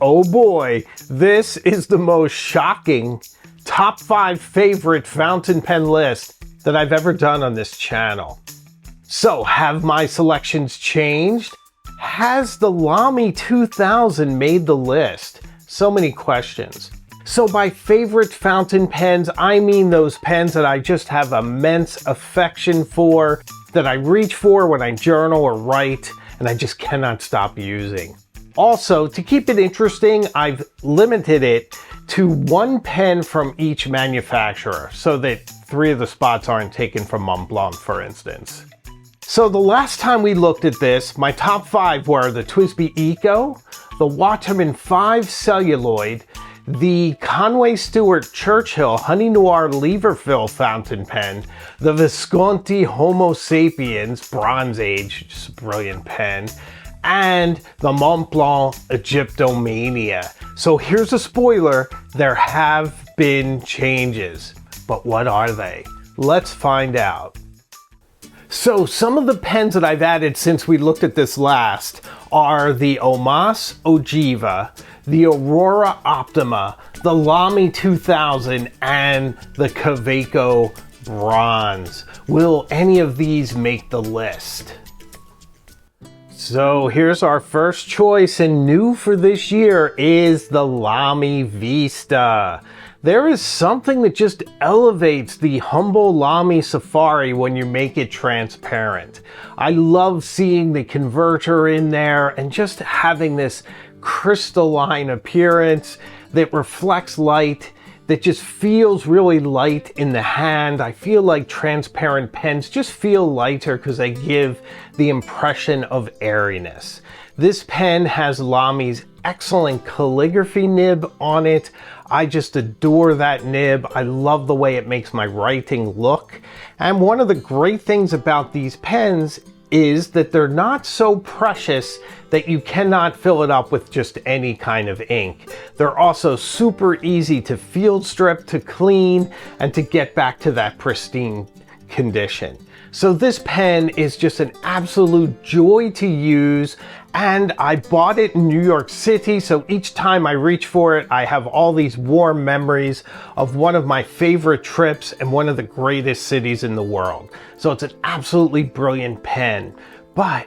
Oh boy, this is the most shocking top 5 favorite fountain pen list that I've ever done on this channel. So, have my selections changed? Has the Lami 2000 made the list? So many questions. So by favorite fountain pens, I mean those pens that I just have immense affection for, that I reach for when I journal or write, and I just cannot stop using. Also, to keep it interesting, I've limited it to one pen from each manufacturer so that 3 of the spots aren't taken from Montblanc, for instance. So the last time we looked at this, my top 5 were the TSBY Eco, the Waterman 5 Celluloid, the Conway Stewart Churchill Honey Noir Lever Fill fountain pen, the Visconti Homo Sapiens Bronze Age, just a brilliant pen, and the Montblanc Egyptomania. So here's a spoiler, there have been changes. But what are they? Let's find out. So some of the pens that I've added since we looked at this last are the Omas Ogiva, the Aurora Optima, the Lami 2000, and the Kaweco Bronze. Will any of these make the list? So here's our first choice, and new for this year is the Lami Vista. There is something that just elevates the humble Lami Safari when you make it transparent. I love seeing the converter in there and just having this crystalline appearance that reflects light, that just feels really light in the hand. I feel like transparent pens just feel lighter because they give the impression of airiness. This pen has Lami's excellent calligraphy nib on it. I just adore that nib. I love the way it makes my writing look. And one of the great things about these pens is that they're not so precious that you cannot fill it up with just any kind of ink. They're also super easy to field strip, to clean, and to get back to that pristine condition. So this pen is just an absolute joy to use, and I bought it in New York City, so each time I reach for it, I have all these warm memories of one of my favorite trips and one of the greatest cities in the world. So it's an absolutely brilliant pen. But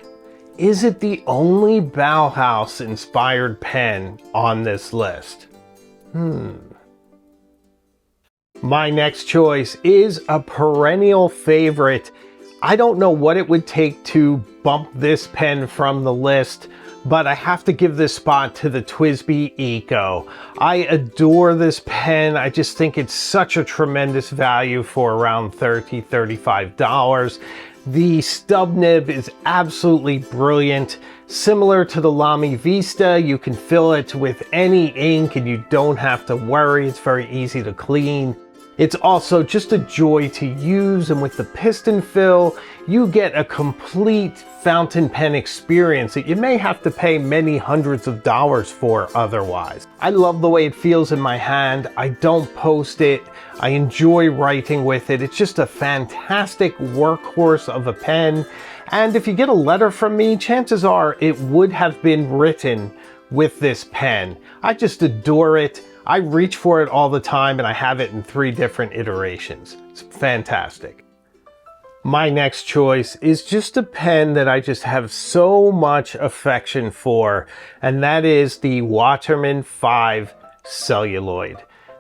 is it the only Bauhaus inspired pen on this list? My next choice is a perennial favorite. I don't know what it would take to bump this pen from the list, but I have to give this spot to the TSBY Eco. I adore this pen. I just think it's such a tremendous value for around $30, $35. The stub nib is absolutely brilliant. Similar to the Lami Vista, you can fill it with any ink and you don't have to worry. It's very easy to clean. It's also just a joy to use, and with the piston fill, you get a complete fountain pen experience that you may have to pay many hundreds of dollars for otherwise. I love the way it feels in my hand. I don't post it. I enjoy writing with it. It's just a fantastic workhorse of a pen. And if you get a letter from me, chances are it would have been written with this pen. I just adore it. I reach for it all the time, and I have it in 3 different iterations. It's fantastic. My next choice is just a pen that I just have so much affection for, and that is the Waterman 5 Celluloid.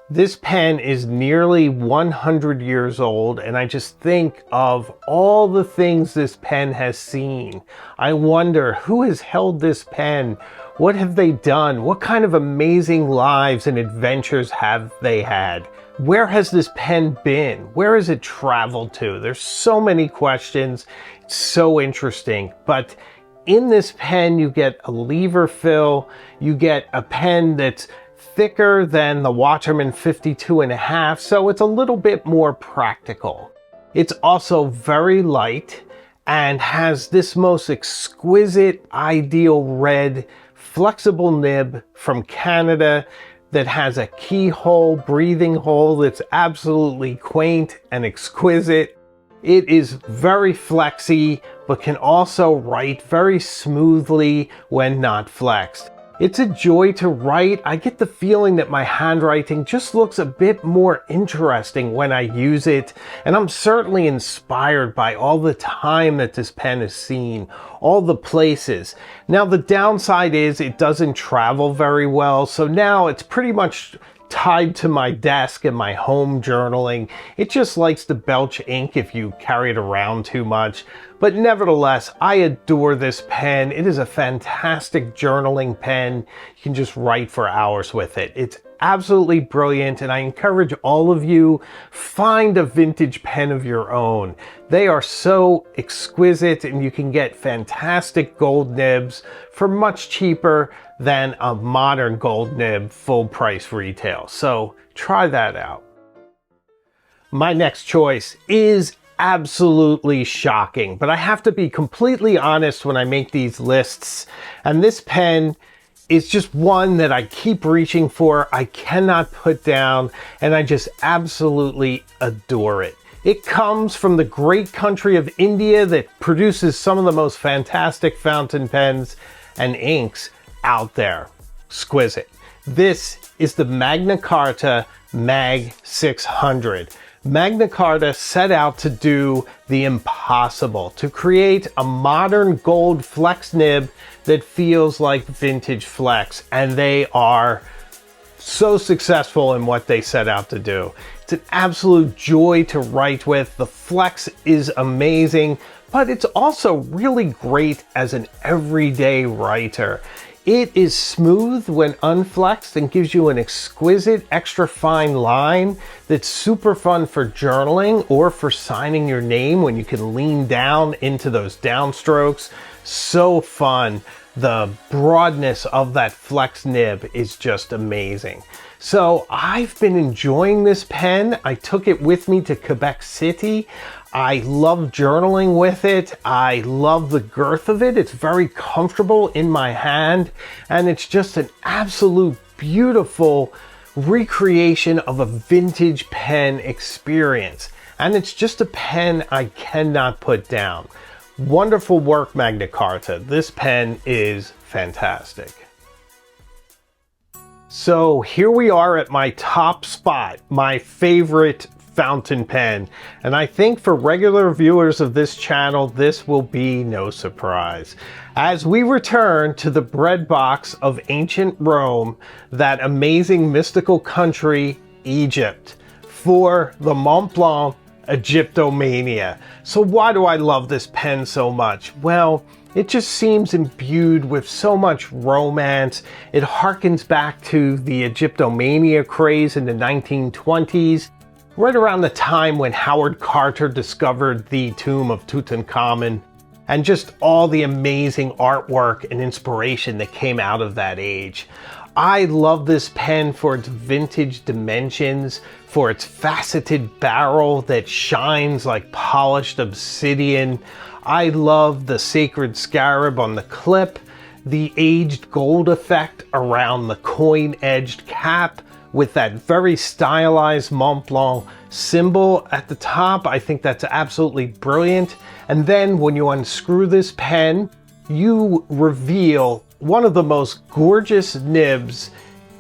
This pen is nearly 100 years old, and I just think of all the things this pen has seen. I wonder who has held this pen. What have they done? What kind of amazing lives and adventures have they had? Where has this pen been? Where has it traveled to? There's so many questions. It's so interesting. But in this pen, you get a lever fill. You get a pen that's thicker than the Waterman 52.5, so it's a little bit more practical. It's also very light and has this most exquisite ideal red flexible nib from Canada that has a keyhole breathing hole that's absolutely quaint and exquisite. It is very flexy, but can also write very smoothly when not flexed. It's a joy to write. I get the feeling that my handwriting just looks a bit more interesting when I use it, and I'm certainly inspired by all the time that this pen has seen, all the places. Now the downside is it doesn't travel very well, so now it's pretty much tied to my desk and my home journaling. It just likes to belch ink if you carry it around too much. But nevertheless, I adore this pen. It is a fantastic journaling pen. You can just write for hours with it. It's absolutely brilliant, and I encourage all of you, find a vintage pen of your own. They are so exquisite, and you can get fantastic gold nibs for much cheaper than a modern gold nib full price retail. So try that out. My next choice is absolutely shocking, but I have to be completely honest when I make these lists, and this pen is just one that I keep reaching for, I cannot put down, and I just absolutely adore it. It comes from the great country of India that produces some of the most fantastic fountain pens and inks out there. Exquisite. This is the Magna Carta Mag 600. Magna Carta set out to do the impossible, to create a modern gold flex nib that feels like vintage flex, and they are so successful in what they set out to do. It's an absolute joy to write with. The flex is amazing, but it's also really great as an everyday writer. It is smooth when unflexed and gives you an exquisite extra fine line that's super fun for journaling or for signing your name when you can lean down into those downstrokes. So fun. The broadness of that flex nib is just amazing. So I've been enjoying this pen. I took it with me to Quebec City. I love journaling with it. I love the girth of it. It's very comfortable in my hand, and it's just an absolute beautiful recreation of a vintage pen experience. And it's just a pen I cannot put down. Wonderful work, Magna Carta. This pen is fantastic. So here we are at my top spot, my favorite fountain pen, and I think for regular viewers of this channel, this will be no surprise. As we return to the bread box of ancient Rome, that amazing mystical country, Egypt, for the Mont Blanc Egyptomania. So why do I love this pen so much? Well, it just seems imbued with so much romance. It harkens back to the Egyptomania craze in the 1920s. Right around the time when Howard Carter discovered the tomb of Tutankhamun, and just all the amazing artwork and inspiration that came out of that age. I love this pen for its vintage dimensions, for its faceted barrel that shines like polished obsidian. I love the sacred scarab on the clip, the aged gold effect around the coin-edged cap, with that very stylized Mont Blanc symbol at the top. I think that's absolutely brilliant. And then when you unscrew this pen, you reveal one of the most gorgeous nibs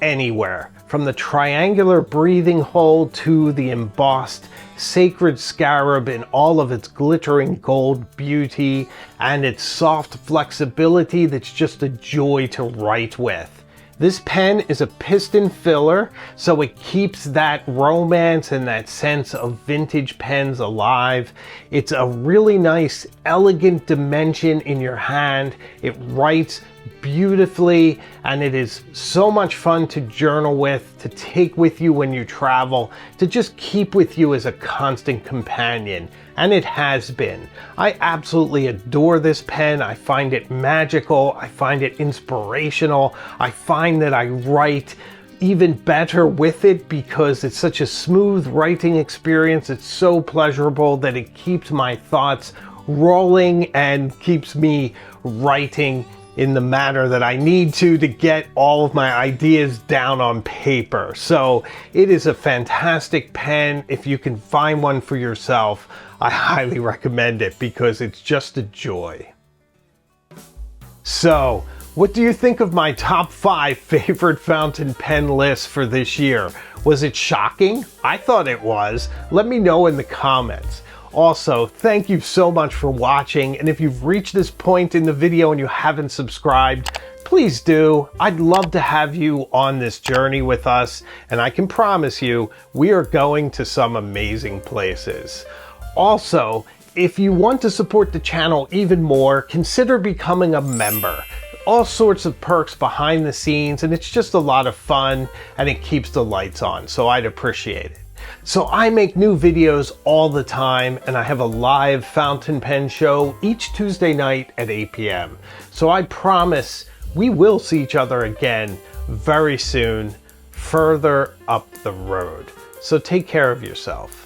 anywhere. From the triangular breathing hole to the embossed sacred scarab in all of its glittering gold beauty and its soft flexibility that's just a joy to write with. This pen is a piston filler, so it keeps that romance and that sense of vintage pens alive. It's a really nice, elegant dimension in your hand. It writes beautifully, and it is so much fun to journal with, to take with you when you travel, to just keep with you as a constant companion. And it has been. I absolutely adore this pen. I find it magical. I find it inspirational. I find that I write even better with it because it's such a smooth writing experience. It's so pleasurable that it keeps my thoughts rolling and keeps me writing in the manner that I need to get all of my ideas down on paper. So it is a fantastic pen. If you can find one for yourself, I highly recommend it because it's just a joy. So What do you think of my top 5 favorite fountain pen list for this year? Was it shocking? I thought it was. Let me know in the comments. Also, thank you so much for watching, and if you've reached this point in the video and you haven't subscribed, please do. I'd love to have you on this journey with us, and I can promise you, we are going to some amazing places. Also, if you want to support the channel even more, consider becoming a member. All sorts of perks behind the scenes, and it's just a lot of fun, and it keeps the lights on, so I'd appreciate it. So I make new videos all the time, and I have a live fountain pen show each Tuesday night at 8 p.m. So I promise we will see each other again very soon, further up the road. So take care of yourself.